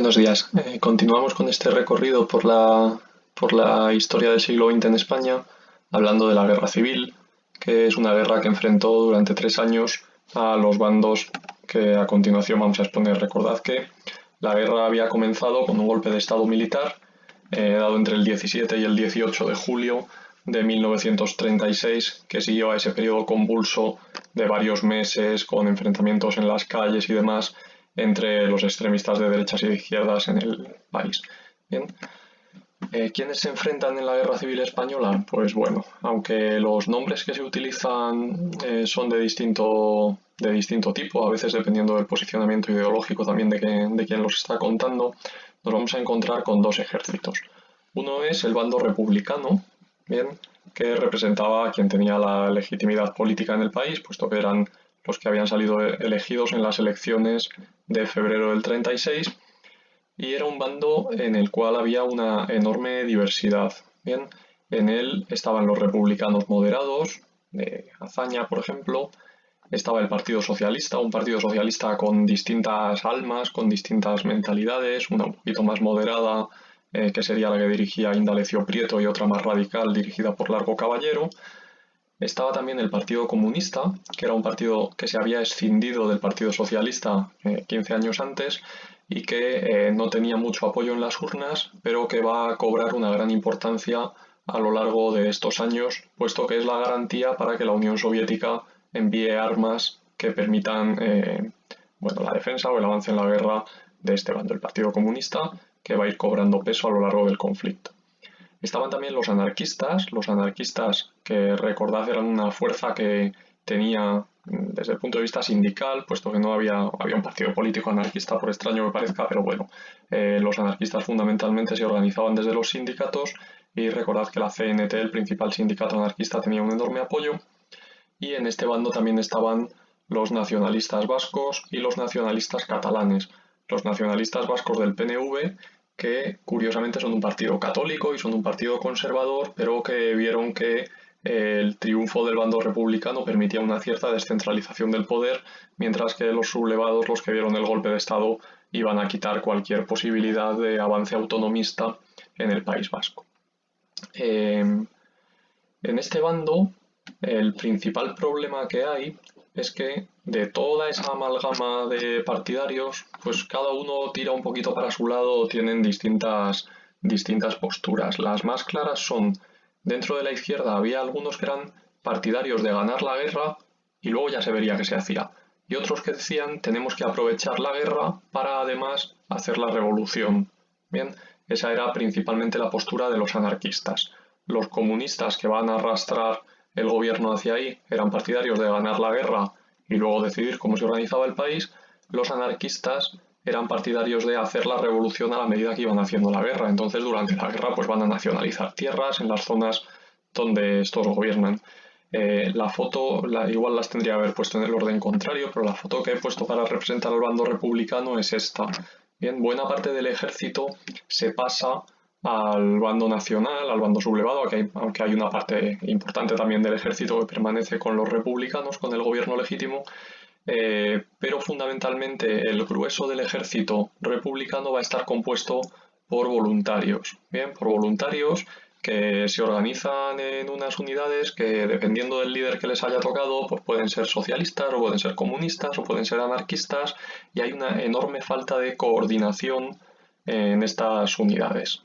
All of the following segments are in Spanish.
Buenos días. Continuamos con este recorrido por la historia del siglo XX en España, hablando de la Guerra Civil, que es una guerra que enfrentó durante 3 años a los bandos que a continuación vamos a exponer. Recordad que la guerra había comenzado con un golpe de estado militar dado entre el 17 y el 18 de julio de 1936, que siguió a ese periodo convulso de varios meses con enfrentamientos en las calles y demás entre los extremistas de derechas y de izquierdas en el país. Bien. ¿Quiénes se enfrentan en la Guerra Civil Española? Pues bueno, aunque los nombres que se utilizan son de distinto tipo, a veces dependiendo del posicionamiento ideológico también de quien los está contando, nos vamos a encontrar con dos ejércitos. Uno es el bando republicano, bien, que representaba a quien tenía la legitimidad política en el país, puesto que eran los que habían salido elegidos en las elecciones de febrero del 36, y era un bando en el cual había una enorme diversidad. Bien, en él estaban los republicanos moderados, de Azaña, por ejemplo, estaba el Partido Socialista, un Partido Socialista con distintas almas, con distintas mentalidades, una un poquito más moderada, que sería la que dirigía Indalecio Prieto, y otra más radical, dirigida por Largo Caballero. Estaba también el Partido Comunista, que era un partido que se había escindido del Partido Socialista 15 años antes y que no tenía mucho apoyo en las urnas, pero que va a cobrar una gran importancia a lo largo de estos años, puesto que es la garantía para que la Unión Soviética envíe armas que permitan la defensa o el avance en la guerra de este bando, el Partido Comunista, que va a ir cobrando peso a lo largo del conflicto. Estaban también los anarquistas que recordad eran una fuerza que tenía desde el punto de vista sindical, puesto que no había un partido político anarquista, por extraño que parezca, pero bueno, los anarquistas fundamentalmente se organizaban desde los sindicatos, y recordad que la CNT, el principal sindicato anarquista, tenía un enorme apoyo, y en este bando también estaban los nacionalistas vascos y los nacionalistas catalanes. Los nacionalistas vascos del PNV, que curiosamente son un partido católico y son un partido conservador, pero que vieron que el triunfo del bando republicano permitía una cierta descentralización del poder, mientras que los sublevados, los que vieron el golpe de Estado, iban a quitar cualquier posibilidad de avance autonomista en el País Vasco. En este bando, el principal problema que hay es que de toda esa amalgama de partidarios, pues cada uno tira un poquito para su lado o tienen distintas posturas. Las más claras son, dentro de la izquierda había algunos que eran partidarios de ganar la guerra y luego ya se vería qué se hacía. Y otros que decían, tenemos que aprovechar la guerra para además hacer la revolución. Bien, esa era principalmente la postura de los anarquistas. Los comunistas, que van a arrastrar el gobierno hacia ahí, eran partidarios de ganar la guerra y luego decidir cómo se organizaba el país. Los anarquistas eran partidarios de hacer la revolución a la medida que iban haciendo la guerra. Entonces, durante la guerra, pues van a nacionalizar tierras en las zonas donde estos gobiernan. La foto, igual las tendría que haber puesto en el orden contrario, pero la foto que he puesto para representar al bando republicano es esta. Bien, buena parte del ejército se pasa al bando nacional, al bando sublevado, aunque hay una parte importante también del ejército que permanece con los republicanos, con el gobierno legítimo, pero fundamentalmente el grueso del ejército republicano va a estar compuesto por voluntarios, bien, por voluntarios que se organizan en unas unidades que, dependiendo del líder que les haya tocado, pues pueden ser socialistas o pueden ser comunistas o pueden ser anarquistas, y hay una enorme falta de coordinación en estas unidades.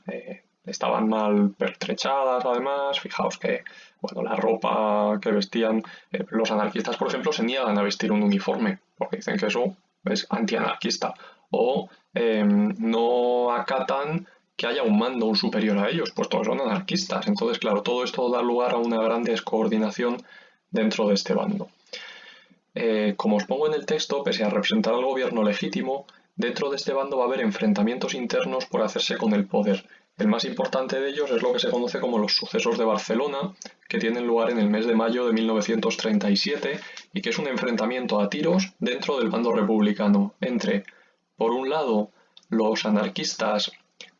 Estaban mal pertrechadas, además. Fijaos que bueno, la ropa que vestían los anarquistas, por ejemplo, se niegan a vestir un uniforme porque dicen que eso es antianarquista, o no acatan que haya un mando, un superior a ellos, pues todos son anarquistas. Entonces, claro, todo esto da lugar a una gran descoordinación dentro de este bando. Como os pongo en el texto, pese a representar al gobierno legítimo, dentro de este bando va a haber enfrentamientos internos por hacerse con el poder. El más importante de ellos es lo que se conoce como los sucesos de Barcelona, que tienen lugar en el mes de mayo de 1937 y que es un enfrentamiento a tiros dentro del bando republicano entre, por un lado, los anarquistas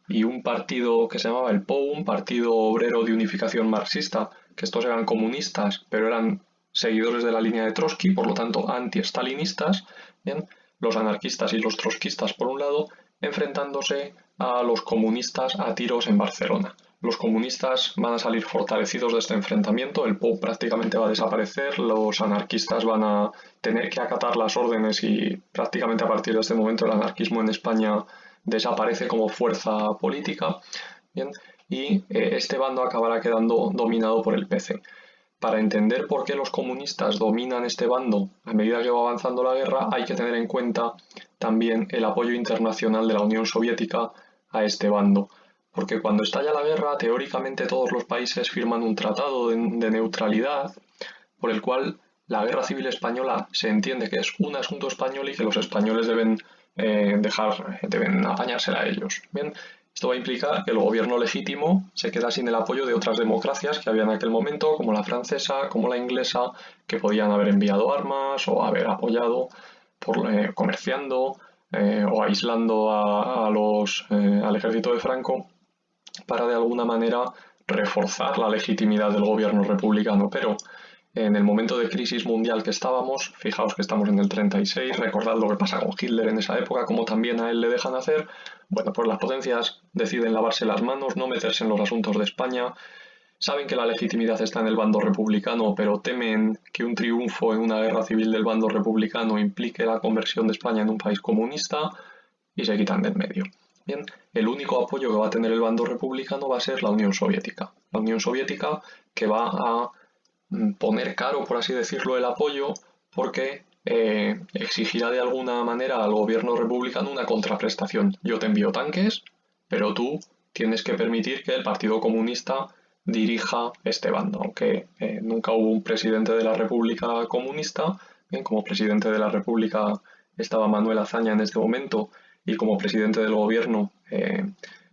y un partido que se llamaba el POU, un Partido Obrero de Unificación Marxista, que estos eran comunistas, pero eran seguidores de la línea de Trotsky, por lo tanto anti-stalinistas, ¿bien? Los anarquistas y los trotskistas por un lado, enfrentándose a los comunistas a tiros en Barcelona. Los comunistas van a salir fortalecidos de este enfrentamiento, el POUP prácticamente va a desaparecer, los anarquistas van a tener que acatar las órdenes y prácticamente a partir de este momento el anarquismo en España desaparece como fuerza política. Bien, y este bando acabará quedando dominado por el PC. Para entender por qué los comunistas dominan este bando a medida que va avanzando la guerra, hay que tener en cuenta también el apoyo internacional de la Unión Soviética a este bando. Porque cuando estalla la guerra, teóricamente todos los países firman un tratado de neutralidad por el cual la guerra civil española se entiende que es un asunto español y que los españoles deben apañársela a ellos. Bien, esto va a implicar que el gobierno legítimo se queda sin el apoyo de otras democracias que había en aquel momento, como la francesa, como la inglesa, que podían haber enviado armas o haber apoyado comerciando o aislando al ejército de Franco para de alguna manera reforzar la legitimidad del gobierno republicano. Pero en el momento de crisis mundial que estábamos, fijaos que estamos en el 36, recordad lo que pasa con Hitler en esa época, como también a él le dejan hacer, bueno, pues las potencias deciden lavarse las manos, no meterse en los asuntos de España, saben que la legitimidad está en el bando republicano, pero temen que un triunfo en una guerra civil del bando republicano implique la conversión de España en un país comunista y se quitan del medio. Bien, el único apoyo que va a tener el bando republicano va a ser la Unión Soviética. La Unión Soviética que va a poner caro, por así decirlo, el apoyo porque exigirá de alguna manera al gobierno republicano una contraprestación. Yo te envío tanques, pero tú tienes que permitir que el Partido Comunista dirija este bando, aunque nunca hubo un presidente de la República Comunista. Bien, como presidente de la República estaba Manuel Azaña en este momento y como presidente del gobierno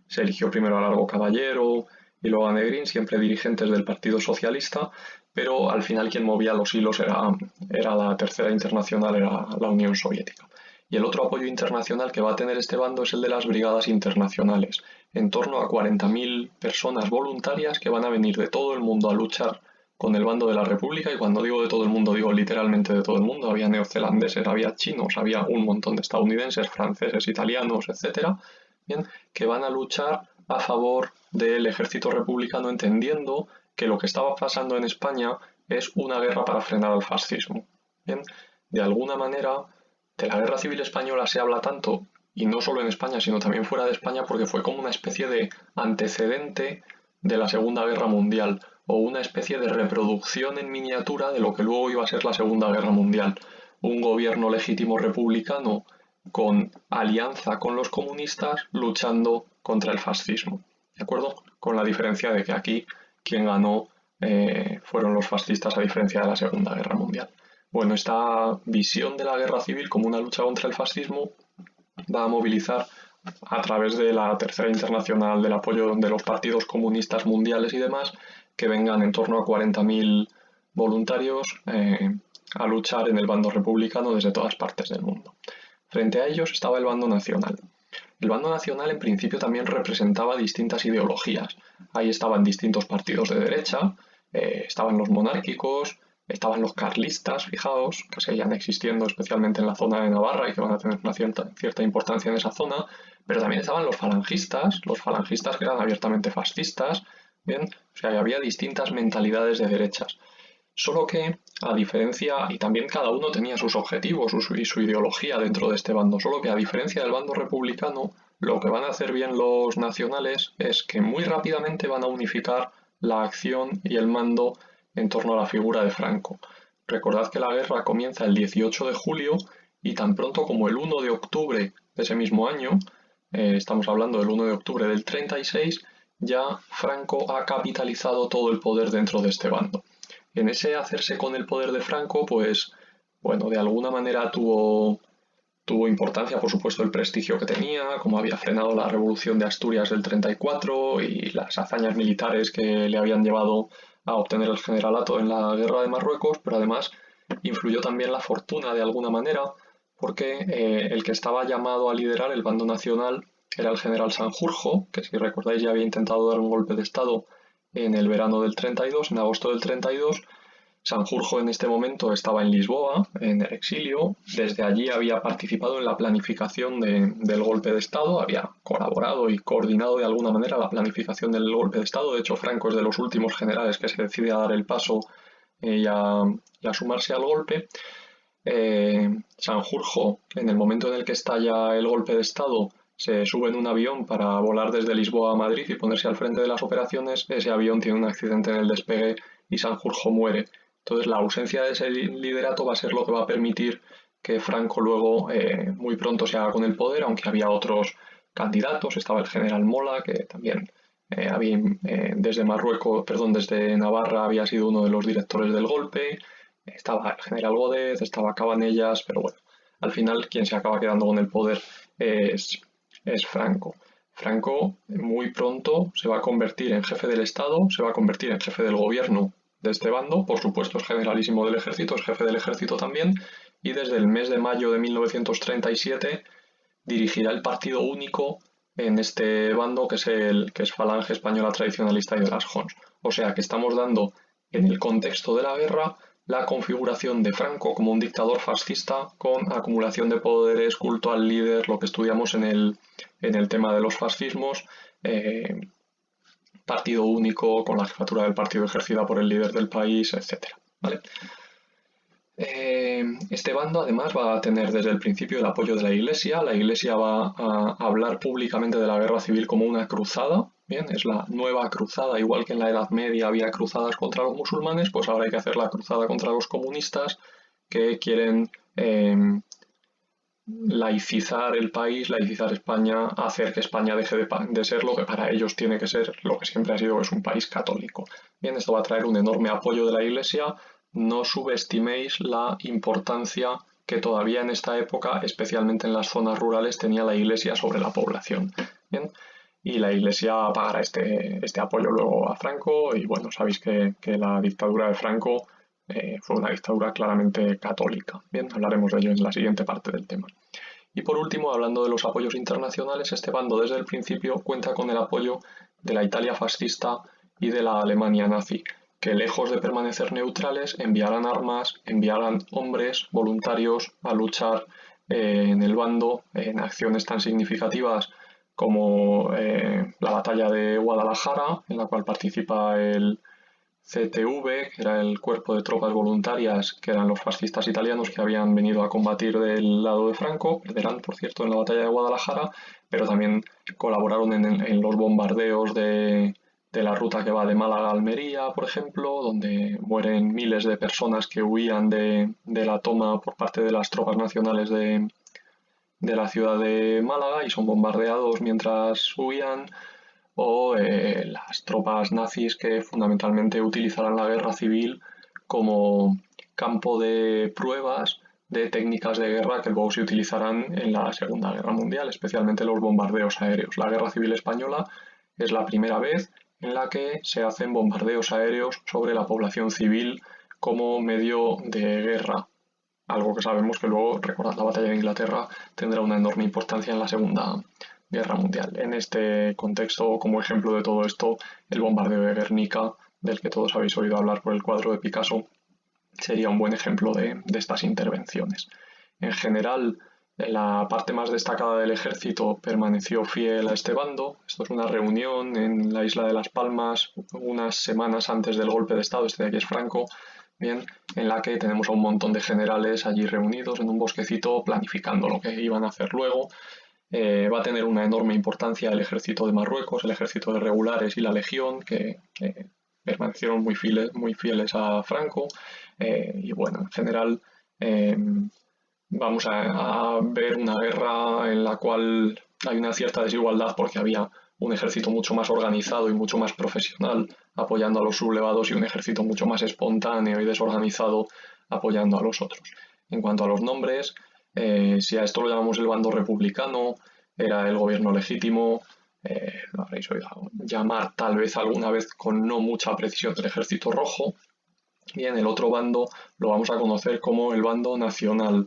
se eligió primero a Largo Caballero y luego a Negrín, siempre dirigentes del Partido Socialista, pero al final quien movía los hilos era la Tercera Internacional, era la Unión Soviética. Y el otro apoyo internacional que va a tener este bando es el de las brigadas internacionales, en torno a 40.000 personas voluntarias que van a venir de todo el mundo a luchar con el bando de la República, y cuando digo de todo el mundo digo literalmente de todo el mundo. Había neozelandeses, había chinos, había un montón de estadounidenses, franceses, italianos, etcétera, bien, que van a luchar a favor del ejército republicano, entendiendo que lo que estaba pasando en España es una guerra para frenar al fascismo. Bien, de alguna manera, de la guerra civil española se habla tanto, y no solo en España, sino también fuera de España, porque fue como una especie de antecedente de la Segunda Guerra Mundial, o una especie de reproducción en miniatura de lo que luego iba a ser la Segunda Guerra Mundial. Un gobierno legítimo republicano con alianza con los comunistas luchando contra el fascismo. ¿De acuerdo? Con la diferencia de que aquí quien ganó fueron los fascistas, a diferencia de la Segunda Guerra Mundial. Bueno, esta visión de la guerra civil como una lucha contra el fascismo va a movilizar a través de la Tercera Internacional, del apoyo de los partidos comunistas mundiales y demás, que vengan en torno a 40.000 voluntarios a luchar en el bando republicano desde todas partes del mundo. Frente a ellos estaba el bando nacional. El bando nacional en principio también representaba distintas ideologías. Ahí estaban distintos partidos de derecha, estaban los monárquicos, estaban los carlistas, fijaos, que seguían existiendo especialmente en la zona de Navarra y que van a tener una cierta importancia en esa zona, pero también estaban los falangistas que eran abiertamente fascistas, bien, o sea, había distintas mentalidades de derechas. Solo que, a diferencia, y también cada uno tenía sus objetivos y su ideología dentro de este bando, solo que a diferencia del bando republicano, lo que van a hacer bien los nacionales es que muy rápidamente van a unificar la acción y el mando en torno a la figura de Franco. Recordad que la guerra comienza el 18 de julio y tan pronto como el 1 de octubre de ese mismo año, estamos hablando del 1 de octubre del 36, ya Franco ha capitalizado todo el poder dentro de este bando. En ese hacerse con el poder de Franco, pues, bueno, de alguna manera tuvo importancia, por supuesto, el prestigio que tenía, como había frenado la revolución de Asturias del 34 y las hazañas militares que le habían llevado a obtener el generalato en la guerra de Marruecos, pero además influyó también la fortuna de alguna manera, porque el que estaba llamado a liderar el bando nacional era el general Sanjurjo, que si recordáis ya había intentado dar un golpe de estado en el verano del 32, en agosto del 32, Sanjurjo en este momento estaba en Lisboa, en el exilio. Desde allí había participado en la planificación del golpe de Estado, había colaborado y coordinado de alguna manera la planificación del golpe de Estado. De hecho, Franco es de los últimos generales que se decide a dar el paso y a sumarse al golpe. Sanjurjo, en el momento en el que estalla el golpe de Estado, se sube en un avión para volar desde Lisboa a Madrid y ponerse al frente de las operaciones. Ese avión tiene un accidente en el despegue y Sanjurjo muere. Entonces la ausencia de ese liderato va a ser lo que va a permitir que Franco luego muy pronto se haga con el poder, aunque había otros candidatos. Estaba el general Mola, que también desde Marruecos, perdón, desde Navarra había sido uno de los directores del golpe. Estaba el general Godez, estaba Cabanellas, pero bueno, al final quien se acaba quedando con el poder es Franco. Franco muy pronto se va a convertir en jefe del Estado, se va a convertir en jefe del gobierno de este bando, por supuesto es generalísimo del ejército, es jefe del ejército también, y desde el mes de mayo de 1937 dirigirá el partido único en este bando que es Falange Española Tradicionalista y de las Jons. O sea que estamos dando en el contexto de la guerra la configuración de Franco como un dictador fascista con acumulación de poderes, culto al líder, lo que estudiamos en el tema de los fascismos, partido único con la jefatura del partido ejercida por el líder del país, etc. ¿Vale? Este bando además va a tener desde el principio el apoyo de la Iglesia. La Iglesia va a hablar públicamente de la guerra civil como una cruzada. Bien, es la nueva cruzada, igual que en la Edad Media había cruzadas contra los musulmanes, pues ahora hay que hacer la cruzada contra los comunistas que quieren laicizar el país, laicizar España, hacer que España deje de ser lo que para ellos tiene que ser, lo que siempre ha sido, que es un país católico. Bien, esto va a traer un enorme apoyo de la Iglesia. No subestiméis la importancia que todavía en esta época, especialmente en las zonas rurales, tenía la Iglesia sobre la población. Bien, y la Iglesia pagará este apoyo luego a Franco, y bueno, sabéis que la dictadura de Franco fue una dictadura claramente católica. Bien, hablaremos de ello en la siguiente parte del tema. Y por último, hablando de los apoyos internacionales, este bando desde el principio cuenta con el apoyo de la Italia fascista y de la Alemania nazi, que lejos de permanecer neutrales enviarán armas, enviarán hombres voluntarios a luchar en el bando en acciones tan significativas como la batalla de Guadalajara, en la cual participa el CTV, que era el cuerpo de tropas voluntarias, que eran los fascistas italianos que habían venido a combatir del lado de Franco. Perderán, por cierto, en la batalla de Guadalajara, pero también colaboraron en los bombardeos de la ruta que va de Málaga a Almería, por ejemplo, donde mueren miles de personas que huían de la toma por parte de las tropas nacionales de la ciudad de Málaga y son bombardeados mientras huían, o las tropas nazis que fundamentalmente utilizarán la guerra civil como campo de pruebas de técnicas de guerra que luego se utilizarán en la Segunda Guerra Mundial, especialmente los bombardeos aéreos. La Guerra Civil Española es la primera vez en la que se hacen bombardeos aéreos sobre la población civil como medio de guerra, algo que sabemos que luego, recordad, la batalla de Inglaterra tendrá una enorme importancia en la Segunda Guerra Mundial. En este contexto, como ejemplo de todo esto, el bombardeo de Guernica, del que todos habéis oído hablar por el cuadro de Picasso, sería un buen ejemplo de estas intervenciones. En general, la parte más destacada del ejército permaneció fiel a este bando. Esto es una reunión en la isla de Las Palmas unas semanas antes del golpe de Estado, este de aquí es Franco, bien, en la que tenemos a un montón de generales allí reunidos en un bosquecito planificando lo que iban a hacer luego. Va a tener una enorme importancia el ejército de Marruecos, el ejército de regulares y la legión, que permanecieron muy fieles a Franco. Y bueno, en general vamos a ver una guerra en la cual hay una cierta desigualdad porque había un ejército mucho más organizado y mucho más profesional apoyando a los sublevados y un ejército mucho más espontáneo y desorganizado apoyando a los otros. En cuanto a los nombres, si a esto lo llamamos el bando republicano, era el gobierno legítimo, lo habréis oído llamar tal vez alguna vez con no mucha precisión el ejército rojo. Bien, el otro bando lo vamos a conocer como el bando nacional.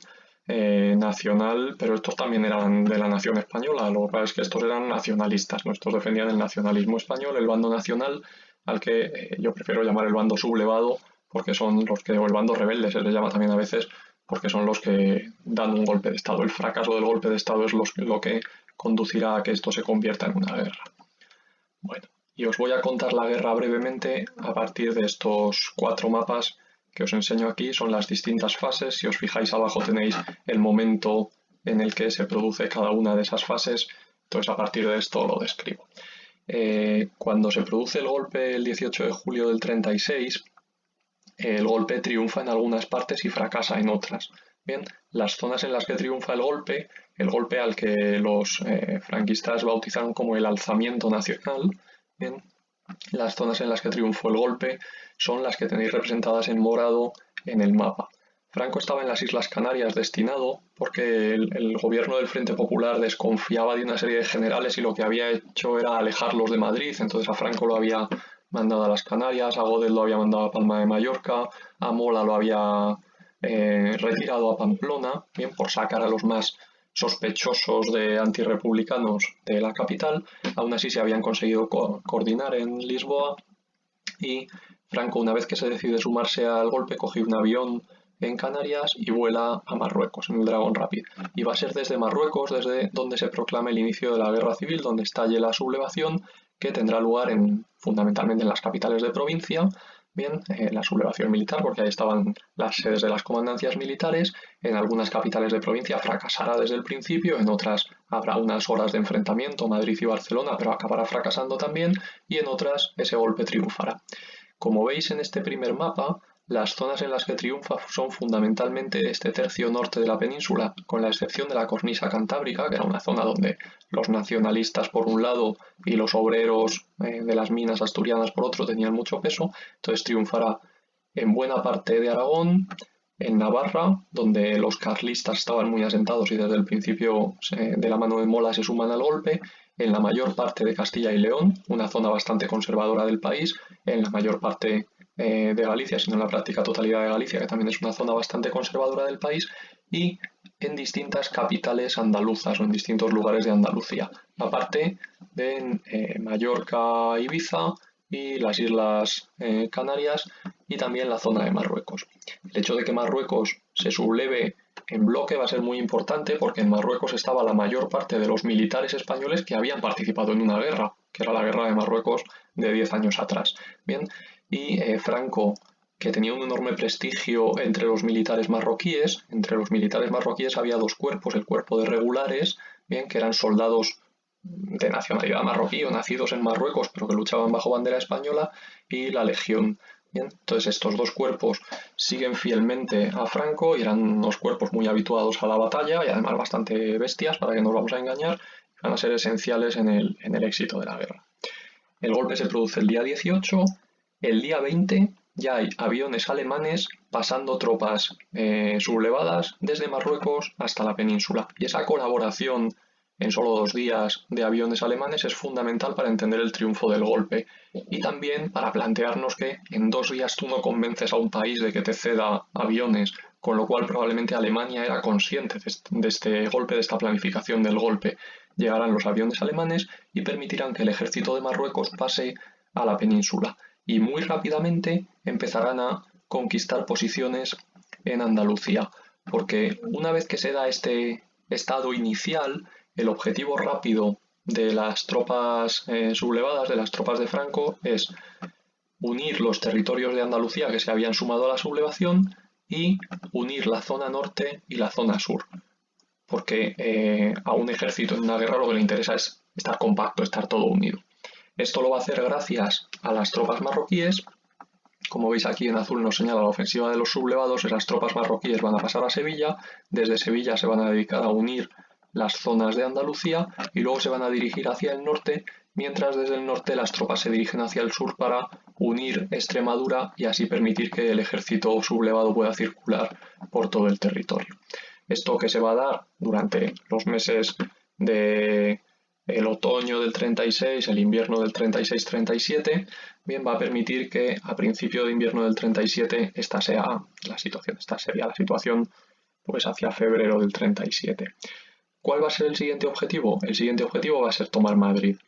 Nacional, pero estos también eran de la nación española, lo que pasa es que estos eran nacionalistas, ¿no? Estos defendían el nacionalismo español, el bando nacional, al que yo prefiero llamar el bando sublevado, porque son los que, o el bando rebelde se les llama también a veces, porque son los que dan un golpe de Estado. El fracaso del golpe de Estado es lo que conducirá a que esto se convierta en una guerra. Bueno, y os voy a contar la guerra brevemente a partir de estos 4 mapas que os enseño aquí. Son las distintas fases. Si os fijáis abajo tenéis el momento en el que se produce cada una de esas fases. Entonces a partir de esto lo describo. Cuando se produce el golpe el 18 de julio del 36, el golpe triunfa en algunas partes y fracasa en otras. Bien, las zonas en las que triunfa el golpe al que los franquistas bautizaron como el alzamiento nacional, bien, las zonas en las que triunfó el golpe son las que tenéis representadas en morado en el mapa. Franco estaba en las Islas Canarias destinado porque el gobierno del Frente Popular desconfiaba de una serie de generales y lo que había hecho era alejarlos de Madrid. Entonces a Franco lo había mandado a las Canarias, a Godel lo había mandado a Palma de Mallorca, a Mola lo había retirado a Pamplona, bien, por sacar a los más sospechosos de antirrepublicanos de la capital. Aún así se habían conseguido coordinar en Lisboa y Franco, una vez que se decide sumarse al golpe, coge un avión en Canarias y vuela a Marruecos, en el Dragon Rapid. Y va a ser desde Marruecos, desde donde se proclama el inicio de la guerra civil, donde estalle la sublevación, que tendrá lugar fundamentalmente en las capitales de provincia. Bien, la sublevación militar, porque ahí estaban las sedes de las comandancias militares. En algunas capitales de provincia fracasará desde el principio, en otras habrá unas horas de enfrentamiento, Madrid y Barcelona, pero acabará fracasando también, y en otras ese golpe triunfará. Como veis en este primer mapa, las zonas en las que triunfa son fundamentalmente este tercio norte de la península, con la excepción de la cornisa cantábrica, que era una zona donde los nacionalistas por un lado y los obreros de las minas asturianas por otro tenían mucho peso. Entonces triunfará en buena parte de Aragón, en Navarra, donde los carlistas estaban muy asentados y desde el principio de la mano de Mola se suman al golpe, en la mayor parte de Castilla y León, una zona bastante conservadora del país, en la mayor parte de Galicia, sino en la práctica totalidad de Galicia, que también es una zona bastante conservadora del país, y en distintas capitales andaluzas o en distintos lugares de Andalucía, aparte de Mallorca, Ibiza y las Islas Canarias y también la zona de Marruecos. El hecho de que Marruecos se subleve en bloque va a ser muy importante porque en Marruecos estaba la mayor parte de los militares españoles que habían participado en una guerra, que era la guerra de Marruecos de 10 años atrás. Bien, y Franco, que tenía un enorme prestigio entre los militares marroquíes había 2 cuerpos, el cuerpo de regulares, bien, que eran soldados de nacionalidad marroquí o nacidos en Marruecos pero que luchaban bajo bandera española, y la Legión. Bien, entonces estos 2 cuerpos siguen fielmente a Franco y eran unos cuerpos muy habituados a la batalla y además bastante bestias, para que no nos vamos a engañar, van a ser esenciales en el éxito de la guerra. El golpe se produce el día 18, el día 20 ya hay aviones alemanes pasando tropas sublevadas desde Marruecos hasta la península, y esa colaboración en solo 2 días de aviones alemanes es fundamental para entender el triunfo del golpe y también para plantearnos que en 2 días tú no convences a un país de que te ceda aviones, con lo cual probablemente Alemania era consciente de este golpe, de esta planificación del golpe. Llegarán los aviones alemanes y permitirán que el ejército de Marruecos pase a la península y muy rápidamente empezarán a conquistar posiciones en Andalucía, porque una vez que se da este estado inicial, el objetivo rápido de las tropas sublevadas, de las tropas de Franco, es unir los territorios de Andalucía que se habían sumado a la sublevación y unir la zona norte y la zona sur, porque a un ejército en una guerra lo que le interesa es estar compacto, estar todo unido. Esto lo va a hacer gracias a las tropas marroquíes. Como veis aquí en azul nos señala la ofensiva de los sublevados. Esas tropas marroquíes van a pasar a Sevilla, desde Sevilla se van a dedicar a unir las zonas de Andalucía y luego se van a dirigir hacia el norte, mientras desde el norte las tropas se dirigen hacia el sur para unir Extremadura y así permitir que el ejército sublevado pueda circular por todo el territorio. Esto que se va a dar durante los meses de el otoño del 36, el invierno del 36-37, bien, va a permitir que a principio de invierno del 37 esta sería la situación pues hacia febrero del 37. ¿Cuál va a ser el siguiente objetivo? El siguiente objetivo va a ser tomar Madrid.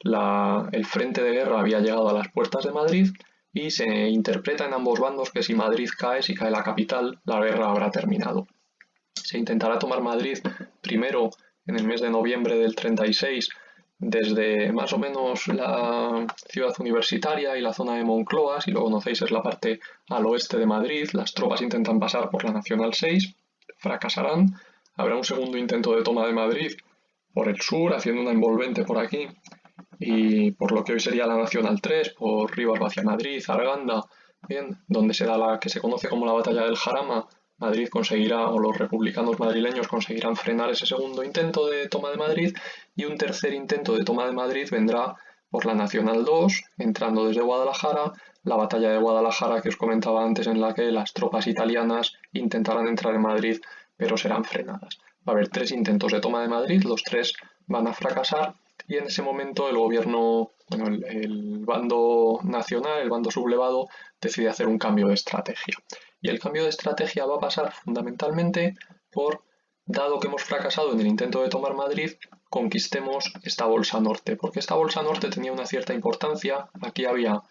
El frente de guerra había llegado a las puertas de Madrid y se interpreta en ambos bandos que si Madrid cae, si cae la capital, la guerra habrá terminado. Se intentará tomar Madrid primero en el mes de noviembre del 36 desde más o menos la ciudad universitaria y la zona de Moncloa, si lo conocéis es la parte al oeste de Madrid. Las tropas intentan pasar por la Nacional 6, fracasarán. Habrá un segundo intento de toma de Madrid por el sur, haciendo una envolvente por aquí, y por lo que hoy sería la Nacional 3, por Rivas hacia Madrid, Arganda, bien, donde se da la que se conoce como la Batalla del Jarama. Madrid conseguirá, o los republicanos madrileños conseguirán frenar ese segundo intento de toma de Madrid, y un tercer intento de toma de Madrid vendrá por la Nacional 2, entrando desde Guadalajara, la batalla de Guadalajara que os comentaba antes, en la que las tropas italianas intentarán entrar en Madrid, pero serán frenadas. Va a haber 3 intentos de toma de Madrid, los 3 van a fracasar, y en ese momento el gobierno, bueno, el bando nacional, el bando sublevado, decide hacer un cambio de estrategia. Y el cambio de estrategia va a pasar fundamentalmente por, dado que hemos fracasado en el intento de tomar Madrid, conquistemos esta bolsa norte, porque esta bolsa norte tenía una cierta importancia. Aquí había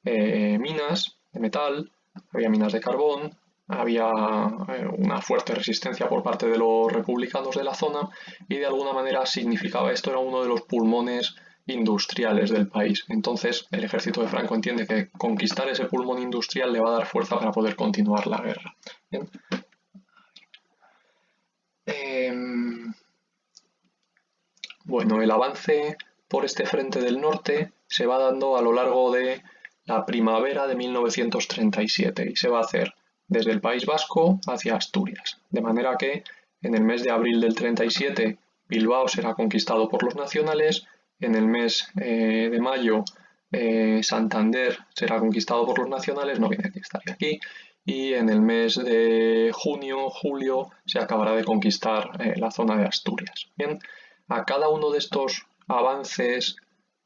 minas de metal, había minas de carbón, había una fuerte resistencia por parte de los republicanos de la zona, y de alguna manera significaba, esto era uno de los pulmones industriales del país. Entonces el ejército de Franco entiende que conquistar ese pulmón industrial le va a dar fuerza para poder continuar la guerra. Bien. Bueno, el avance por este frente del norte se va dando a lo largo de la primavera de 1937 y se va a hacer desde el País Vasco hacia Asturias. De manera que en el mes de abril del 37 Bilbao será conquistado por los nacionales, en el mes de mayo Santander será conquistado por los nacionales, no viene aquí, estaría aquí, y en el mes de junio, julio, se acabará de conquistar la zona de Asturias. Bien, a cada uno de estos avances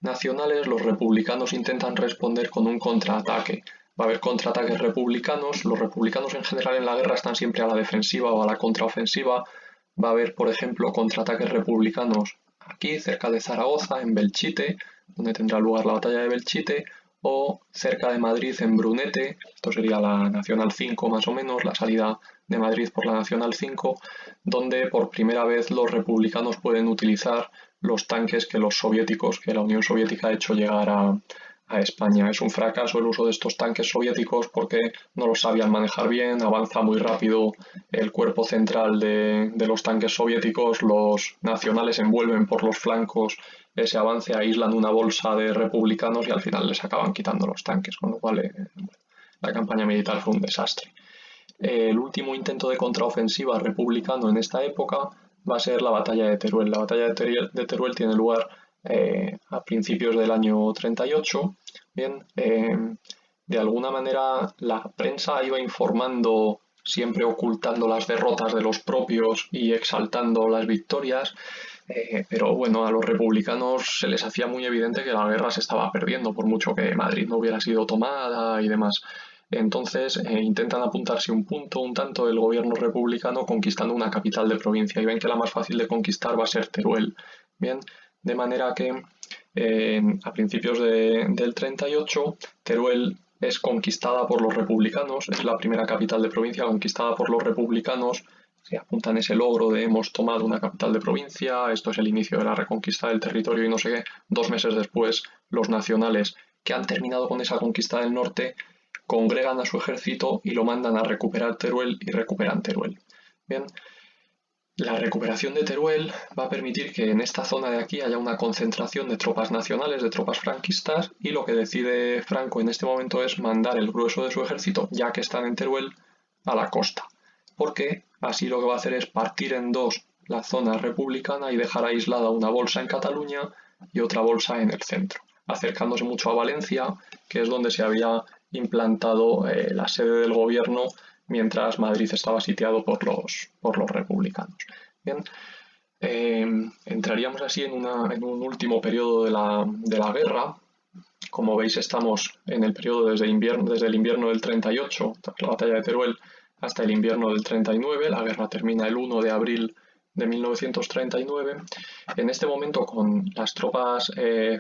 nacionales los republicanos intentan responder con un contraataque. Va a haber contraataques republicanos, los republicanos en general en la guerra están siempre a la defensiva o a la contraofensiva. Va a haber, por ejemplo, contraataques republicanos aquí, cerca de Zaragoza, en Belchite, donde tendrá lugar la batalla de Belchite, o cerca de Madrid, en Brunete, esto sería la Nacional 5 más o menos, la salida de Madrid por la Nacional 5, donde por primera vez los republicanos pueden utilizar los tanques que los soviéticos, que la Unión Soviética ha hecho llegar a España. Es un fracaso el uso de estos tanques soviéticos porque no los sabían manejar bien, avanza muy rápido el cuerpo central de los tanques soviéticos, los nacionales envuelven por los flancos ese avance, aíslan una bolsa de republicanos y al final les acaban quitando los tanques, con lo cual la campaña militar fue un desastre. El último intento de contraofensiva republicano en esta época va a ser la batalla de Teruel. La batalla de Teruel tiene lugar a principios del año 38. Bien, de alguna manera la prensa iba informando, siempre ocultando las derrotas de los propios y exaltando las victorias, pero bueno, a los republicanos se les hacía muy evidente que la guerra se estaba perdiendo, por mucho que Madrid no hubiera sido tomada y demás. Entonces intentan apuntarse un punto, un tanto, el gobierno republicano conquistando una capital de provincia y ven que la más fácil de conquistar va a ser Teruel. Bien, de manera que a principios del 38 Teruel es conquistada por los republicanos, es la primera capital de provincia conquistada por los republicanos. Se apuntan ese logro de hemos tomado una capital de provincia, esto es el inicio de la reconquista del territorio y no sé qué. 2 meses después, los nacionales, que han terminado con esa conquista del norte, congregan a su ejército y lo mandan a recuperar Teruel y recuperan Teruel. Bien, la recuperación de Teruel va a permitir que en esta zona de aquí haya una concentración de tropas nacionales, de tropas franquistas, y lo que decide Franco en este momento es mandar el grueso de su ejército, ya que están en Teruel, a la costa, porque así lo que va a hacer es partir en dos la zona republicana y dejar aislada una bolsa en Cataluña y otra bolsa en el centro, acercándose mucho a Valencia, que es donde se había implantado la sede del gobierno mientras Madrid estaba sitiado por los republicanos. Bien, entraríamos así en un último periodo de la guerra. Como veis, estamos en el periodo desde el invierno del 38, tras la batalla de Teruel, hasta el invierno del 39. La guerra termina el 1 de abril de 1939. En este momento, con las tropas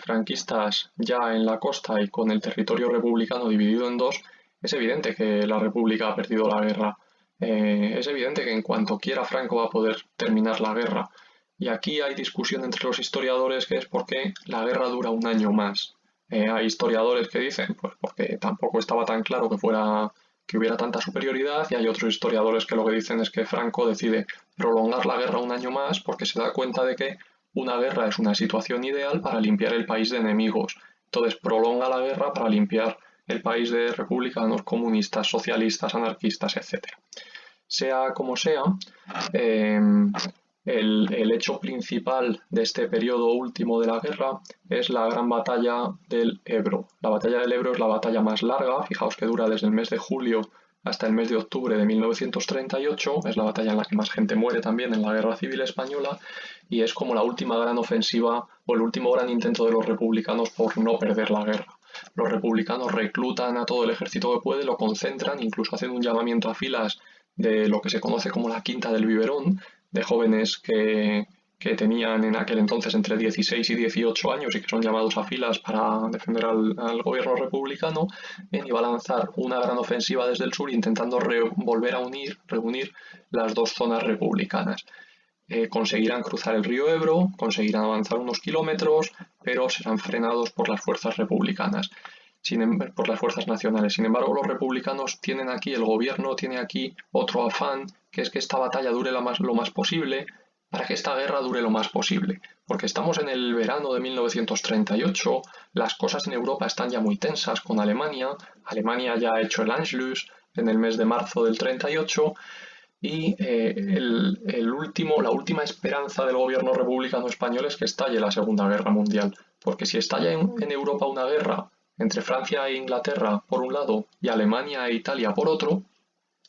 franquistas ya en la costa y con el territorio republicano dividido en dos, es evidente que la República ha perdido la guerra. Es evidente que en cuanto quiera Franco va a poder terminar la guerra. Y aquí hay discusión entre los historiadores que es por qué la guerra dura un año más. Hay historiadores que dicen, pues porque tampoco estaba tan claro que hubiera tanta superioridad, y hay otros historiadores que lo que dicen es que Franco decide prolongar la guerra un año más porque se da cuenta de que una guerra es una situación ideal para limpiar el país de enemigos. Entonces prolonga la guerra para limpiar el país de republicanos, comunistas, socialistas, anarquistas, etc. Sea como sea, eh, el hecho principal de este periodo último de la guerra es la gran batalla del Ebro. La batalla del Ebro es la batalla más larga, fijaos que dura desde el mes de julio hasta el mes de octubre de 1938, es la batalla en la que más gente muere también en la Guerra Civil Española, y es como la última gran ofensiva o el último gran intento de los republicanos por no perder la guerra. Los republicanos reclutan a todo el ejército que puede, lo concentran, incluso hacen un llamamiento a filas de lo que se conoce como la Quinta del Biberón, de jóvenes que tenían en aquel entonces entre 16 y 18 años y que son llamados a filas para defender al gobierno republicano, y va a lanzar una gran ofensiva desde el sur intentando volver a reunir las dos zonas republicanas. Conseguirán cruzar el río Ebro, conseguirán avanzar unos kilómetros, pero serán frenados por las fuerzas republicanas, por las fuerzas nacionales. Sin embargo, los republicanos tienen aquí, el gobierno tiene aquí otro afán, que es que esta batalla dure lo más posible, para que esta guerra dure lo más posible. Porque estamos en el verano de 1938, las cosas en Europa están ya muy tensas con Alemania. Alemania ya ha hecho el Anschluss en el mes de marzo del 38, y la última esperanza del gobierno republicano español es que estalle la Segunda Guerra Mundial, porque si estalla en Europa una guerra entre Francia e Inglaterra por un lado y Alemania e Italia por otro,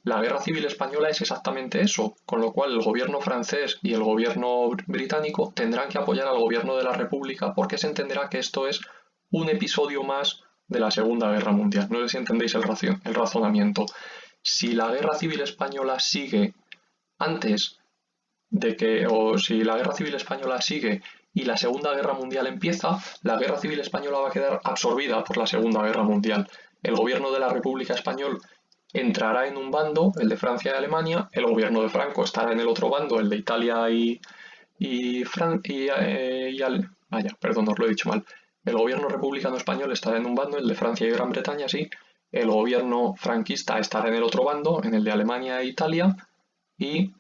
la Guerra Civil Española es exactamente eso, con lo cual el gobierno francés y el gobierno británico tendrán que apoyar al gobierno de la República, porque se entenderá que esto es un episodio más de la Segunda Guerra Mundial. No sé si entendéis el razonamiento. Si la Guerra Civil Española sigue antes o si la Guerra Civil Española sigue y la Segunda Guerra Mundial empieza, la Guerra Civil Española va a quedar absorbida por la Segunda Guerra Mundial. El gobierno de la República Española entrará en un bando, el de Francia y Alemania, el gobierno de Franco estará en el otro bando, el de Italia vaya, perdón, os lo he dicho mal. El gobierno republicano español estará en un bando, el de Francia y Gran Bretaña, sí. El gobierno franquista estará en el otro bando, en el de Alemania e Italia, y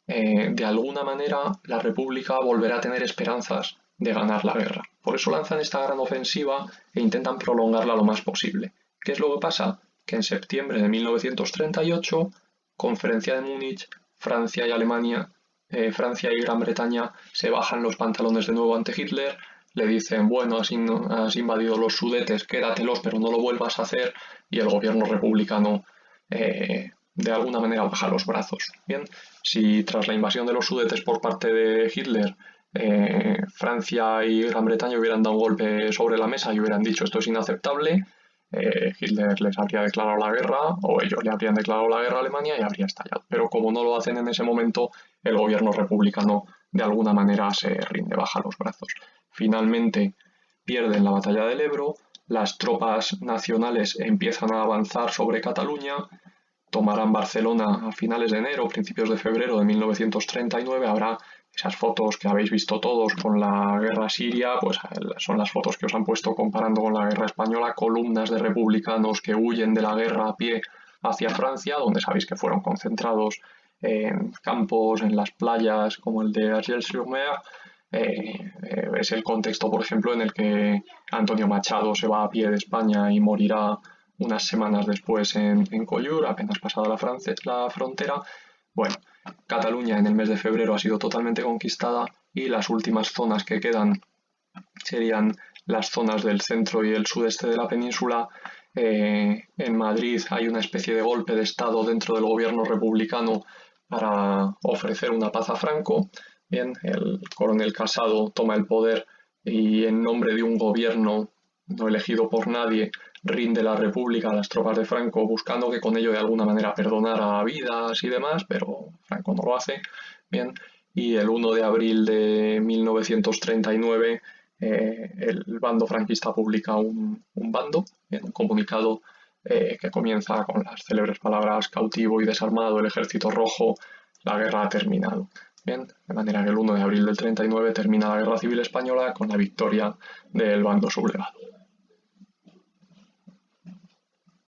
de alguna manera la República volverá a tener esperanzas de ganar la guerra. Por eso lanzan esta gran ofensiva e intentan prolongarla lo más posible. ¿Qué es lo que pasa? Que en septiembre de 1938, conferencia de Múnich, Francia y Gran Bretaña se bajan los pantalones de nuevo ante Hitler, le dicen, bueno, has invadido los Sudetes, quédatelos, pero no lo vuelvas a hacer, y el gobierno republicano de alguna manera baja los brazos. Bien, si tras la invasión de los Sudetes por parte de Hitler, Francia y Gran Bretaña hubieran dado un golpe sobre la mesa y hubieran dicho esto es inaceptable, Hitler les habría declarado la guerra, o ellos le habrían declarado la guerra a Alemania y habría estallado. Pero como no lo hacen en ese momento, el gobierno republicano de alguna manera se rinde, baja los brazos. Finalmente pierden la batalla del Ebro, las tropas nacionales empiezan a avanzar sobre Cataluña, tomarán Barcelona a finales de enero, principios de febrero de 1939. Habrá esas fotos que habéis visto todos con la guerra siria, pues son las fotos que os han puesto comparando con la guerra española, columnas de republicanos que huyen de la guerra a pie hacia Francia, donde sabéis que fueron concentrados en campos, en las playas como el de Argel-sur-Mer. Es el contexto, por ejemplo, en el que Antonio Machado se va a pie de España y morirá unas semanas después en Collioure, apenas pasada la frontera. Bueno, Cataluña en el mes de febrero ha sido totalmente conquistada y las últimas zonas que quedan serían las zonas del centro y el sudeste de la península. En Madrid hay una especie de golpe de Estado dentro del gobierno republicano para ofrecer una paz a Franco. Bien, el coronel Casado toma el poder y en nombre de un gobierno no elegido por nadie rinde la República a las tropas de Franco, buscando que con ello de alguna manera perdonara vidas y demás, pero Franco no lo hace. Bien, y el 1 de abril de 1939 el bando franquista publica un bando, en un comunicado que comienza con las célebres palabras cautivo y desarmado el ejército rojo, la guerra ha terminado. Bien, de manera que el 1 de abril del 39 termina la Guerra Civil Española con la victoria del bando sublevado.